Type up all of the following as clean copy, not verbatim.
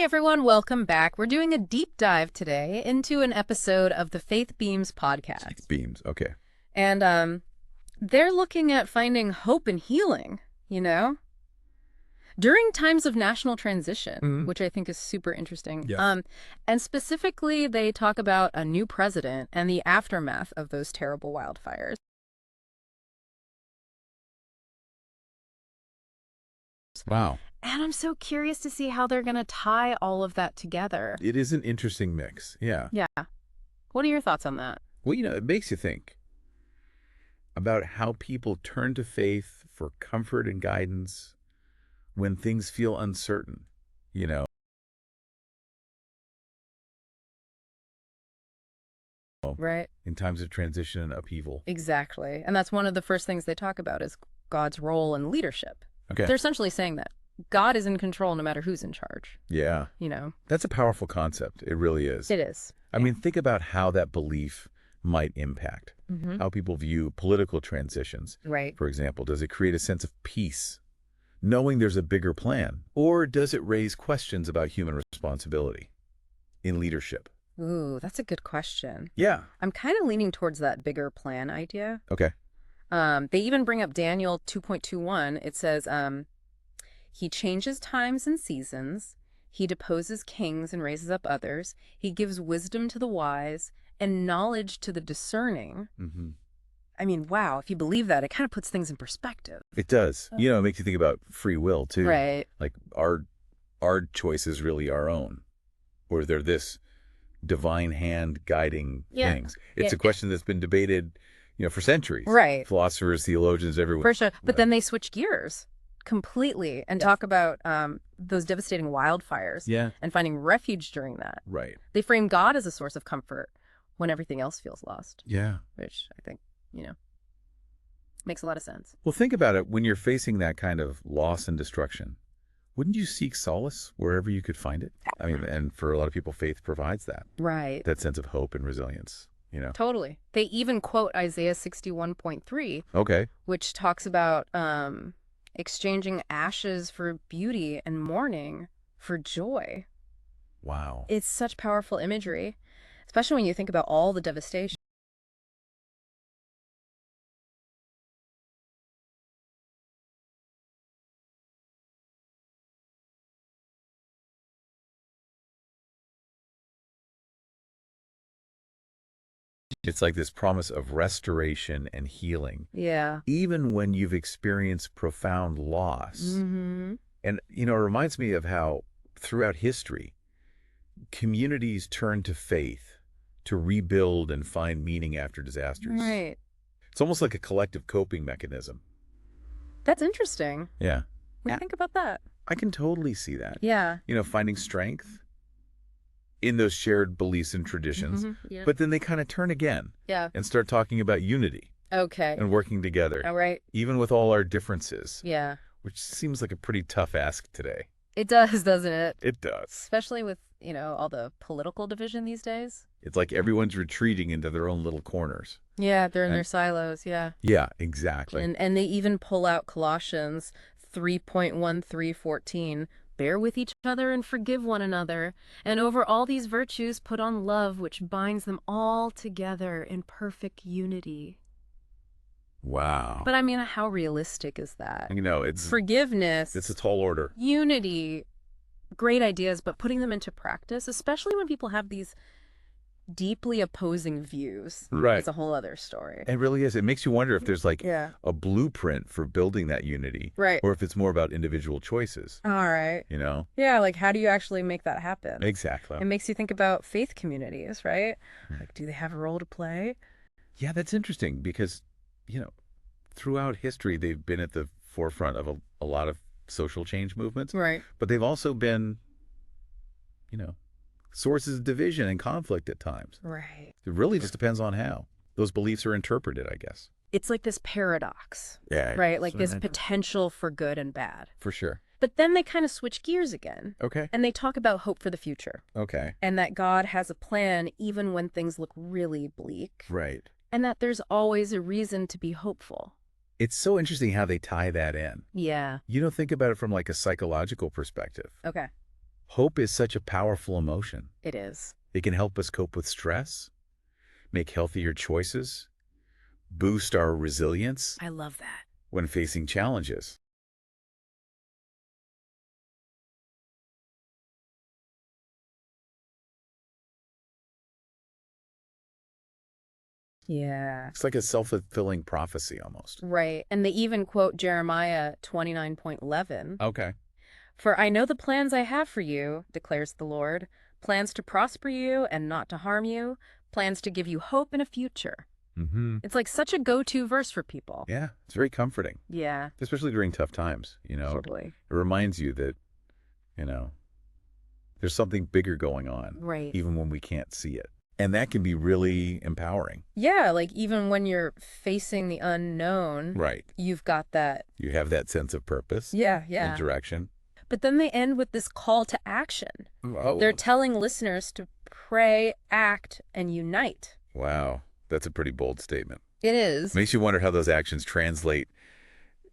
everyone, welcome back. We're doing a deep dive today into an episode of the Faith Beams podcast. Faith Beams, okay. And they're looking at finding hope and healing, during times of national transition, which I think is super interesting. Yes. And specifically, they talk about a new president and the aftermath of those terrible wildfires. Wow. And I'm so curious to see how they're going to tie all of that together. It is an interesting mix, yeah. Yeah. What are your thoughts on that? Well, it makes you think about how people turn to faith for comfort and guidance when things feel uncertain. Right. In times of transition and upheaval. Exactly. And that's one of the first things they talk about is God's role in leadership. Okay. They're essentially saying that God is in control no matter who's in charge. Yeah. That's a powerful concept. It really is. It is. I mean, think about how that belief might impact how people view political transitions. Right. For example, does it create a sense of peace, knowing there's a bigger plan? Or does it raise questions about human responsibility in leadership? Ooh, that's a good question. Yeah. I'm kind of leaning towards that bigger plan idea. Okay. They even bring up Daniel 2.21. It says, he changes times and seasons. He deposes kings and raises up others. He gives wisdom to the wise and knowledge to the discerning. I mean, wow, if you believe that, it kind of puts things in perspective. It does. It makes you think about free will, too. Right. Like, our choices really our own? Or they're this divine hand guiding things? It's a question that's been debated, for centuries. Right. Philosophers, theologians, everyone. For sure. But then they switch gears completely and talk about those devastating wildfires and finding refuge during that. Right. They frame God as a source of comfort when everything else feels lost. Yeah. Which I think, makes a lot of sense. Well, think about it. When you're facing that kind of loss and destruction, wouldn't you seek solace wherever you could find it? I mean, and for a lot of people, faith provides that. Right. That sense of hope and resilience. Totally. They even quote Isaiah 61.3. Okay. Which talks about exchanging ashes for beauty and mourning for joy. Wow. It's such powerful imagery, especially when you think about all the devastation. It's like this promise of restoration and healing. Yeah. Even when you've experienced profound loss. And, it reminds me of how throughout history, communities turn to faith to rebuild and find meaning after disasters. Right. It's almost like a collective coping mechanism. That's interesting. Yeah. What do you think about that? I can totally see that. Yeah. Finding strength in those shared beliefs and traditions. But then they kind of turn again. Yeah. And start talking about unity. Okay. And working together. All right. Even with all our differences. Yeah. Which seems like a pretty tough ask today. It does, doesn't it? It does. Especially with, all the political division these days. It's like everyone's retreating into their own little corners. Yeah, they're in their silos, yeah. Yeah, exactly. And they even pull out Colossians 3.13:14. Bear with each other and forgive one another. And over all these virtues, put on love, which binds them all together in perfect unity. Wow. But I mean, how realistic is that? It's forgiveness. It's a tall order. Unity. Great ideas, but putting them into practice, especially when people have these deeply opposing views, right, is a whole other story. It really is. It makes you wonder if there's like a blueprint for building that unity, right, or if it's more about individual choices. All right. Yeah, like how do you actually make that happen? Exactly. It makes you think about faith communities, right? Like, do they have a role to play? Yeah, that's interesting because, throughout history, they've been at the forefront of a lot of social change movements. Right. But they've also been, sources of division and conflict at times. Right. It really just depends on how those beliefs are interpreted, I guess. It's like this paradox. Yeah. Right? Like this potential for good and bad. For sure. But then they kind of switch gears again. Okay. And they talk about hope for the future. Okay. And that God has a plan even when things look really bleak. Right. And that there's always a reason to be hopeful. It's so interesting how they tie that in. Yeah. Think about it from like a psychological perspective. Okay. Hope is such a powerful emotion. It is. It can help us cope with stress, make healthier choices, boost our resilience I love that. when facing challenges. Yeah. It's like a self-fulfilling prophecy almost. Right. And they even quote Jeremiah 29:11. Okay. For I know the plans I have for you, declares the Lord, plans to prosper you and not to harm you, plans to give you hope and a future. Mm-hmm. It's like such a go-to verse for people. Yeah, it's very comforting, Yeah, especially during tough times. totally. It reminds you that, you know, there's something bigger going on, Right. even when we can't see it. And that can be really empowering. Yeah, like even when you're facing the unknown, Right. you've got that. You have that sense of purpose Yeah, and yeah. direction. But then they end with this call to action. Oh, They're telling listeners to pray, act, and unite. wow. That's a pretty bold statement. It is. Makes you wonder how those actions translate,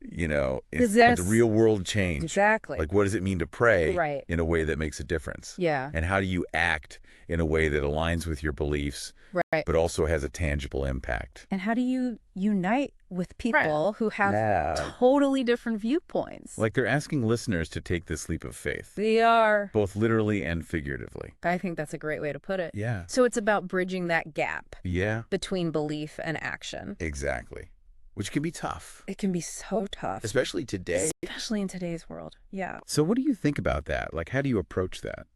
into Yes. real world change. Exactly. Like, what does it mean to pray Right. in a way that makes a difference? Yeah. And how do you act in a way that aligns with your beliefs, Right. but also has a tangible impact? And how do you unite with people who have Yeah. totally different viewpoints? Like they're asking listeners to take this leap of faith, They are. both literally and figuratively. I think that's a great way to put it. Yeah. So it's about bridging that gap Yeah, between belief and action. exactly. Which can be tough, It can be so tough, especially today. especially in today's world. Yeah. So what do you think about that? Like, how do you approach that?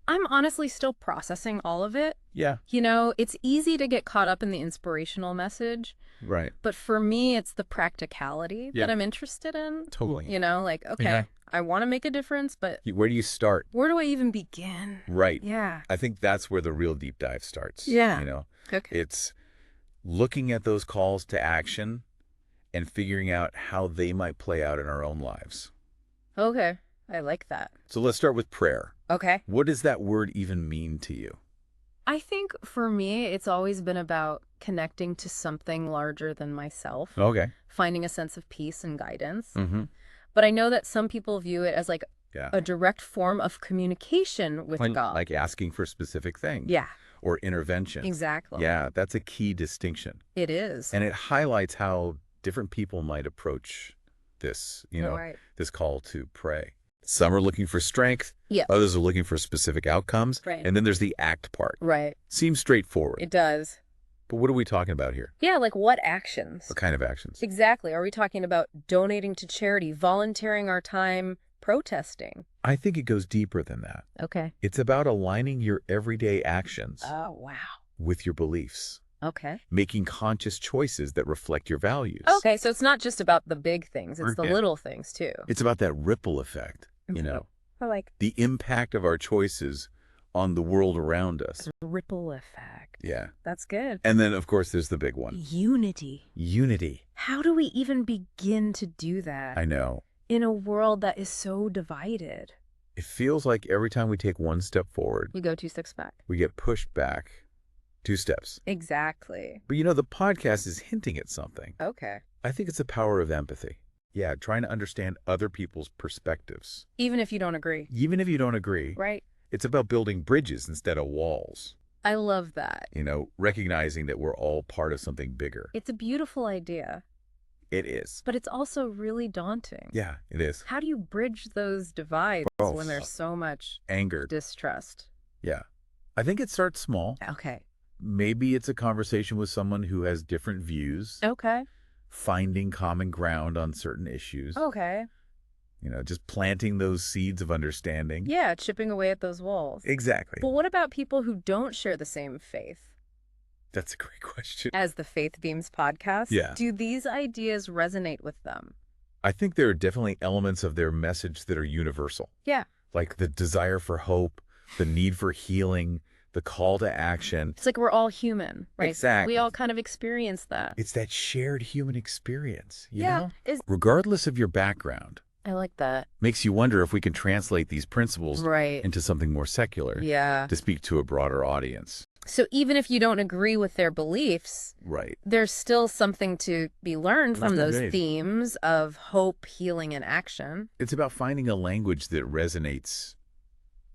I'm honestly still processing all of it. Yeah. It's easy to get caught up in the inspirational message, Right. but for me, it's the practicality Yeah. that I'm interested in. Totally. Okay, Yeah. I want to make a difference, but Where do you start? where do I even begin? Right. Yeah. I think that's where the real deep dive starts. Yeah. Okay. It's looking at those calls to action and figuring out how they might play out in our own lives. Okay. I like that. So let's start with prayer. Okay. What does that word even mean to you? I think for me, it's always been about connecting to something larger than myself, Okay. finding a sense of peace and guidance. Mm-hmm. But I know that some people view it as like Yeah. a direct form of communication with God. Like asking for specific things. Yeah, Or interventions. exactly. Yeah, that's a key distinction. It is. And it highlights how different people might approach this, Right. this call to pray. Some are looking for strength. Yeah. Others are looking for specific outcomes. Right. And then there's the act part. Right. Seems straightforward. It does. But what are we talking about here? Yeah, like what actions? What kind of actions? Exactly. Are we talking about donating to charity, volunteering our time, protesting? I think it goes deeper than that. Okay. It's about aligning your everyday actions Oh, wow. with your beliefs, Okay. making conscious choices that reflect your values. Okay, so it's not just about the big things, it's the Yeah. little things too. It's about that ripple effect, I like the impact of our choices on the world around us. ripple effect. Yeah. That's good. And then, of course, there's the big one. Unity. Unity. How do we even begin to do that I know. in a world that is so divided? It feels like every time we take one step forward, We go 2 steps back. we get pushed back 2 steps. Exactly. But the podcast is hinting at something. Okay. I think it's the power of empathy. Yeah, trying to understand other people's perspectives. Even if you don't agree. Even if you don't agree, Right. it's about building bridges instead of walls. I love that. Recognizing that we're all part of something bigger. It's a beautiful idea, It is. but it's also really daunting. Yeah, it is. How do you bridge those divides Oh, when there's so much Anger. distrust? Yeah. I think it starts small. Okay. Maybe it's a conversation with someone who has different views, Okay. finding common ground on certain issues. Okay. Just planting those seeds of understanding. Yeah, chipping away at those walls. Exactly. But what about people who don't share the same faith That's a great question. as the Faith Beams podcast? Yeah. Do these ideas resonate with them? I think there are definitely elements of their message that are universal, Yeah. like the desire for hope, the need for healing, the call to action. It's like we're all human, right? Exactly. We all kind of experience that. It's that shared human experience, you Yeah. know? Regardless of your background, I like that. makes you wonder if we can translate these principles Right. into something more secular Yeah. to speak to a broader audience. So even if you don't agree with their beliefs, Right. there's still something to be learned from those Right. themes of hope, healing, and action. It's about finding a language that resonates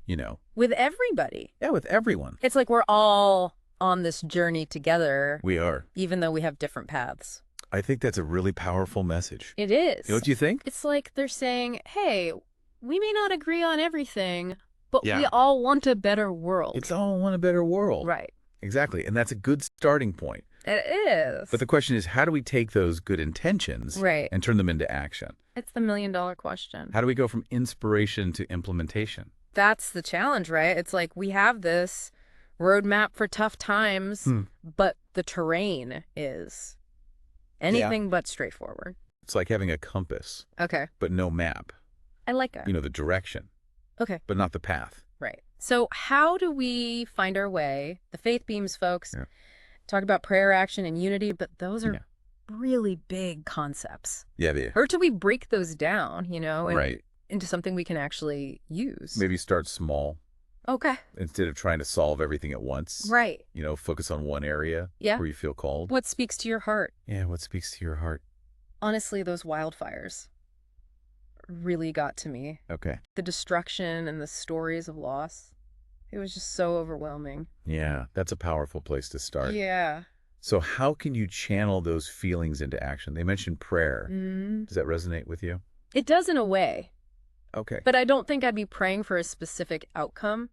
you know. With everybody. Yeah, with everyone. It's like we're all on this journey together, We are. even though we have different paths. I think that's a really powerful message. It is. You know what you think? It's like they're saying, hey, we may not agree on everything, but Yeah. we all want a better world. It's all want a better world. Right. Exactly. And that's a good starting point. It is. But the question is, how do we take those good intentions Right. and turn them into action? It's the $1,000,000 question. How do we go from inspiration to implementation? That's the challenge, right? It's like we have this roadmap for tough times, but the terrain is anything but straightforward. It's like having a compass, Okay. but no map. I like that. You know, the direction, Okay. but not the path. Right. So how do we find our way? The faith beams, folks, talk about prayer, action, and unity, but those are really big concepts. Yeah. Or do we break those down, Right. into something we can actually use? Maybe start small Okay. instead of trying to solve everything at once. Right. You know, focus on one area Yeah. where you feel called. What speaks to your heart? Yeah, what speaks to your heart? Honestly, those wildfires really got to me. Okay. The destruction and the stories of loss. It was just so overwhelming. Yeah, that's a powerful place to start. Yeah. So how can you channel those feelings into action? They mentioned prayer. Does that resonate with you? It does in a way, Okay. but I don't think I'd be praying for a specific outcome.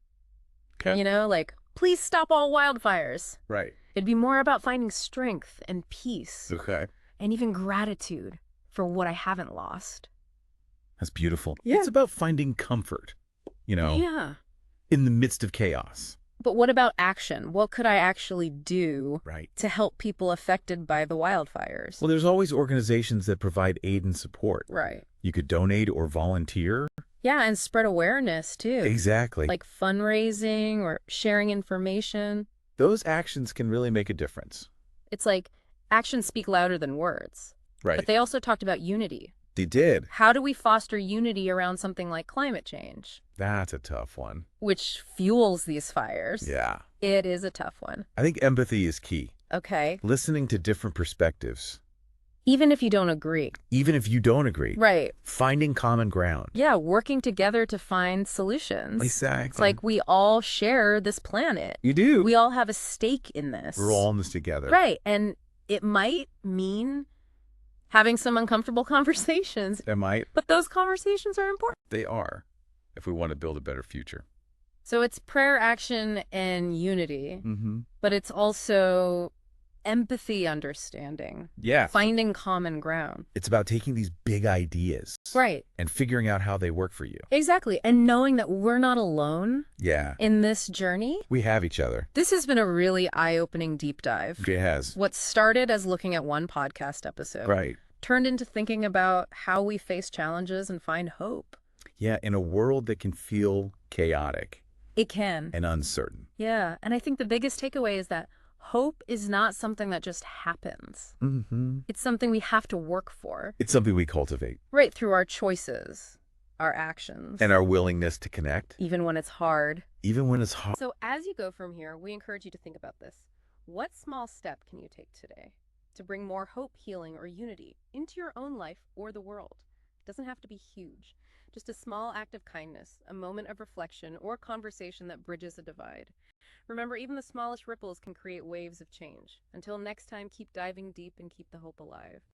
Okay. Like, please stop all wildfires. Right. It'd be more about finding strength and peace Okay. and even gratitude for what I haven't lost. That's beautiful. Yeah. It's about finding comfort, Yeah. in the midst of chaos. But what about action? What could I actually do Right. to help people affected by the wildfires? Well, there's always organizations that provide aid and support. Right. You could donate or volunteer. Yeah, and spread awareness too. Exactly. Like fundraising or sharing information. Those actions can really make a difference. It's like actions speak louder than words. Right. But they also talked about unity. They did. How do we foster unity around something like climate change, That's a tough one. which fuels these fires? Yeah. It is a tough one. I think empathy is key. Okay. Listening to different perspectives, Even if you don't agree. even if you don't agree. Right. Finding common ground. Yeah, working together to find solutions. Exactly. It's like we all share this planet. You do. We all have a stake in this. We're all in this together. Right. And it might mean having some uncomfortable conversations, They might. but those conversations are important. They are, if we want to build a better future. So it's prayer, action, and unity, Mm-hmm. but it's also empathy, understanding, Yeah. finding common ground. It's about taking these big ideas. Right. And figuring out how they work for you. Exactly. And knowing that we're not alone Yeah. in this journey. We have each other. This has been a really eye-opening deep dive. It has. What started as looking at one podcast episode Right. turned into thinking about how we face challenges and find hope. Yeah, in a world that can feel chaotic It can. and uncertain. Yeah. And I think the biggest takeaway is that hope is not something that just happens. Mm-hmm. It's something we have to work for. It's something we cultivate. Right, through our choices, our actions. And our willingness to connect, even when it's hard. even when it's hard. So as you go from here, we encourage you to think about this. What small step can you take today to bring more hope, healing, or unity into your own life or the world? It doesn't have to be huge. Just a small act of kindness, a moment of reflection, or conversation that bridges a divide. Remember, even the smallest ripples can create waves of change. Until next time, keep diving deep and keep the hope alive.